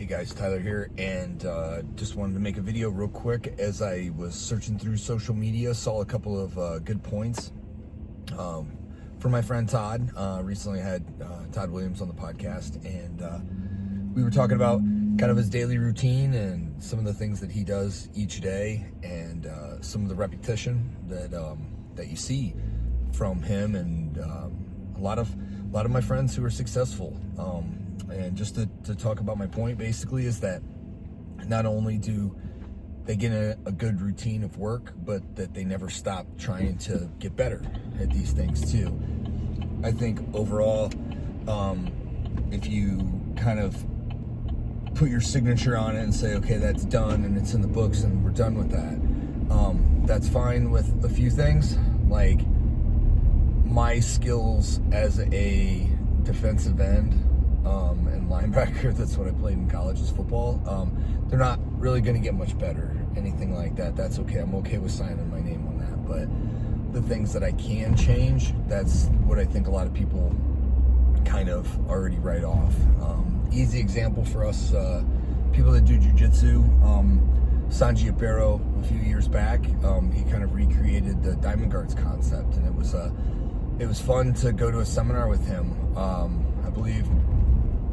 Hey guys, Tyler here, and just wanted to make a video real quick. As I was searching through social media, saw a couple of good points from my friend Todd. Recently had Todd Williams on the podcast, and we were talking about kind of his daily routine and some of the things that he does each day, and some of the repetition that you see from him, and a lot of my friends who are successful. And just to talk about my point, basically, is that not only do they get a good routine of work, but that they never stop trying to get better at these things too. I think overall, if you kind of put your signature on it and say, okay, that's done and it's in the books and we're done with that, that's fine with a few things. Like my skills as a defensive end and linebacker, that's what I played in college, is football. They're not really going to get much better, anything like that. That's okay. I'm okay with signing my name on that. But the things that I can change, that's what I think a lot of people kind of already write off. Easy example for us, people that do jiu-jitsu, Sanji Apero, a few years back, he kind of recreated the diamond guards concept, and it was fun to go to a seminar with him. I believe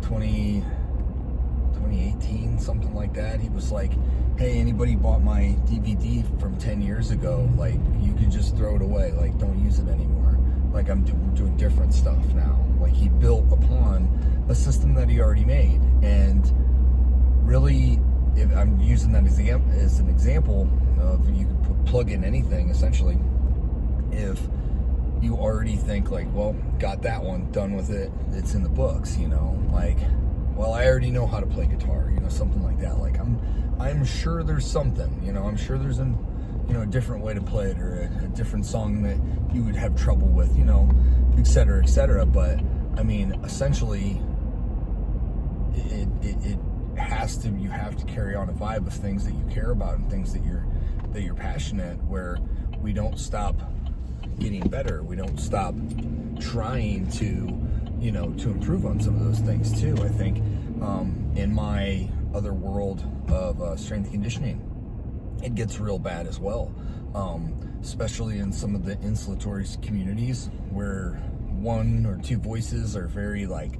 2018, something like that. He was like, hey, anybody bought my DVD from 10 years ago, like, you could just throw it away, like, don't use it anymore. Like, I'm doing different stuff now. Like, he built upon a system that he already made. And really, if I'm using that as an example of, you could plug in anything, essentially. If you already think like, well, got that one, done with it, it's in the books, you know, like, well, I already know how to play guitar, you know, something like that. Like, I'm sure there's something, you know, I'm sure there's a different way to play it, or a different song that you would have trouble with, you know, et cetera, et cetera. But I mean, essentially, it has to, you have to carry on a vibe of things that you care about and things that you're passionate, where we don't stop getting better. We don't stop trying to, you know, to improve on some of those things too. I think in my other world of strength and conditioning, it gets real bad as well, especially in some of the insulatory communities where one or two voices are very like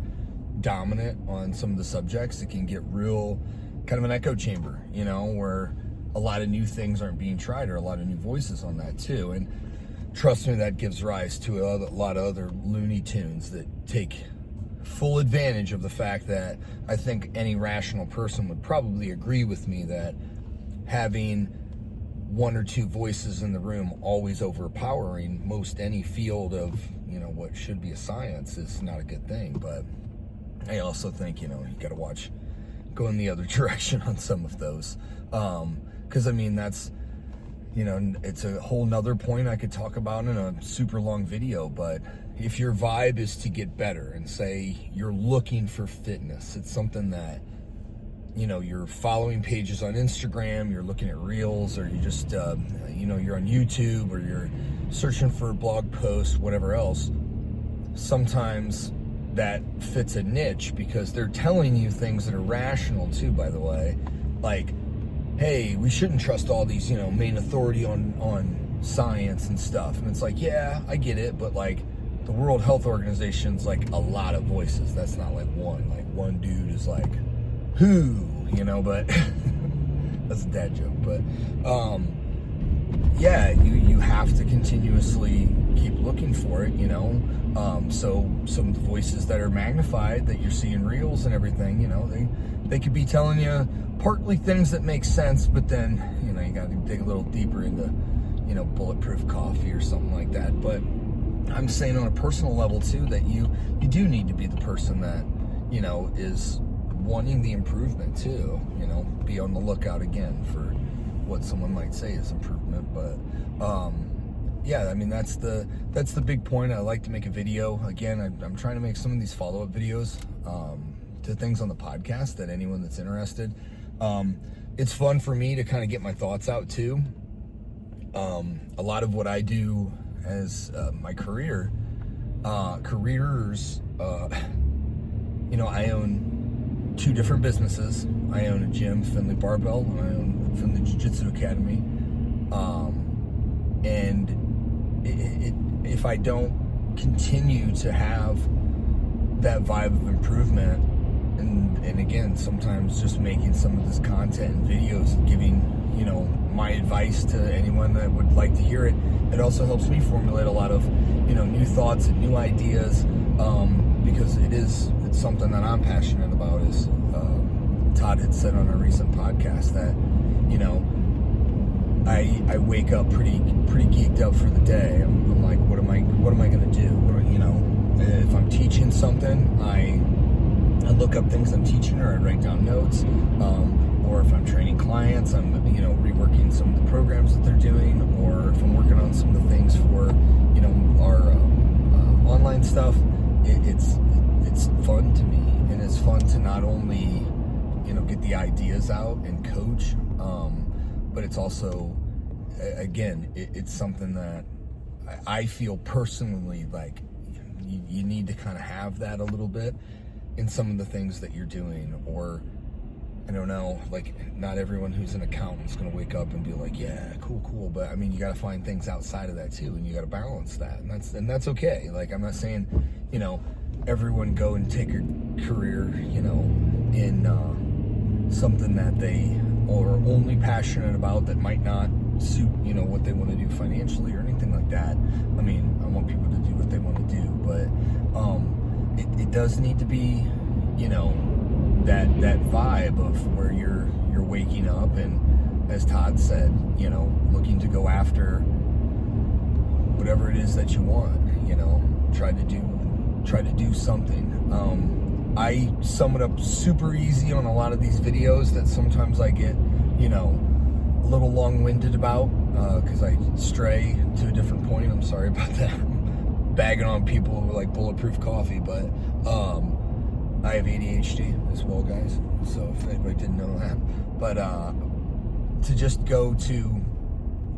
dominant on some of the subjects. It can get real kind of an echo chamber, you know, where a lot of new things aren't being tried, or a lot of new voices on that too. And trust me, that gives rise to a lot of other Looney Tunes that take full advantage of the fact that I think any rational person would probably agree with me that having one or two voices in the room always overpowering most any field of, you know, what should be a science is not a good thing. But I also think, you know, you got to watch, go in the other direction on some of those. Because, I mean, that's, you know, it's a whole nother point I could talk about in a super long video. But if your vibe is to get better, and say you're looking for fitness, it's something that, you know, you're following pages on Instagram, you're looking at reels, or you just, you know, you're on YouTube, or you're searching for a blog post, whatever else, sometimes that fits a niche because they're telling you things that are rational too, by the way. Like, hey, we shouldn't trust all these, you know, main authority on science and stuff. And it's like, yeah, I get it, but like the World Health Organization's like a lot of voices. That's not like one. Like one dude is like, who, you know, but that's a dad joke. But yeah, you have to continuously keep looking for it, you know. So some of the voices that are magnified that you're seeing reels and everything, you know, they could be telling you partly things that make sense, but then, you know, you got to dig a little deeper into, you know, bulletproof coffee or something like that. But I'm saying on a personal level too, that you do need to be the person that, you know, is wanting the improvement too, you know, be on the lookout again for what someone might say is improvement. But yeah, I mean, that's the big point. I like to make a video. Again, I'm trying to make some of these follow-up videos to things on the podcast, that anyone that's interested. It's fun for me to kind of get my thoughts out too. A lot of what I do as my careers, you know, I own two different businesses. I own a gym, Finley Barbell, and I own Finley Jiu-Jitsu Academy. And if I don't continue to have that vibe of improvement, and again, sometimes just making some of this content and videos and giving, my advice to anyone that would like to hear it, it also helps me formulate a lot of, new thoughts and new ideas, because it's something that I'm passionate about. Is Todd had said on a recent podcast that, I wake up pretty geeked up for the day. I'm like, what am I going to do? If I'm teaching something, I look up things I'm teaching, or I write down notes. Or if I'm training clients, I'm reworking some of the programs that they're doing. Or if I'm working on some of the things for our online stuff, it's fun to me, and it's fun to not only get the ideas out and coach, but it's also, again, it's something that I feel personally like you need to kind of have that a little bit in some of the things that you're doing. Or I don't know, like, not everyone who's an accountant is going to wake up and be like, yeah, cool. But I mean, you got to find things outside of that too, and you got to balance that, and that's okay. Like, I'm not saying, everyone go and take a career, in something that they are only passionate about that might not suit, what they want to do financially or anything like that. I mean, I want people to do what they want to do, but it does need to be, that vibe of where you're waking up, and as Todd said, looking to go after whatever it is that you want, try to do something. I sum it up super easy on a lot of these videos that sometimes I get, a little long-winded about, because I stray to a different point. I'm sorry about that. Bagging on people who like bulletproof coffee, but I have ADHD as well, guys, so if anybody didn't know that. But to just go to,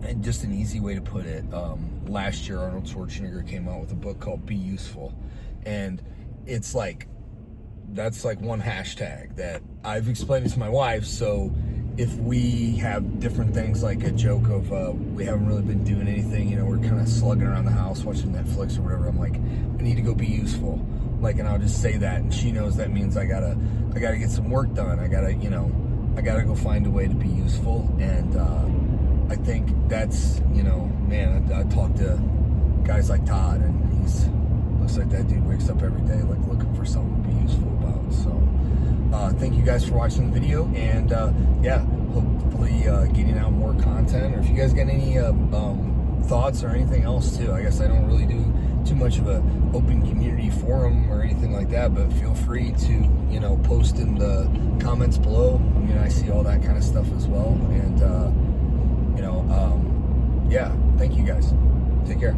and just an easy way to put it, last year Arnold Schwarzenegger came out with a book called Be Useful, and it's like, that's like one hashtag that I've explained it to my wife. So if we have different things, like a joke of we haven't really been doing anything, we're kind of slugging around the house watching Netflix or whatever, I'm like, I need to go be useful. Like, and I'll just say that, and she knows that means I gotta get some work done. I gotta go find a way to be useful. And I think that's, man, I talk to guys like Todd, and looks like that dude wakes up every day like looking for something to be useful about. So thank you guys for watching the video, and hopefully getting out more content. Or if you guys got any thoughts or anything else too, I guess I don't really do too much of a open community forum or anything like that, but feel free to post in the comments below. I mean, I see all that kind of stuff as well. And thank you guys. Take care.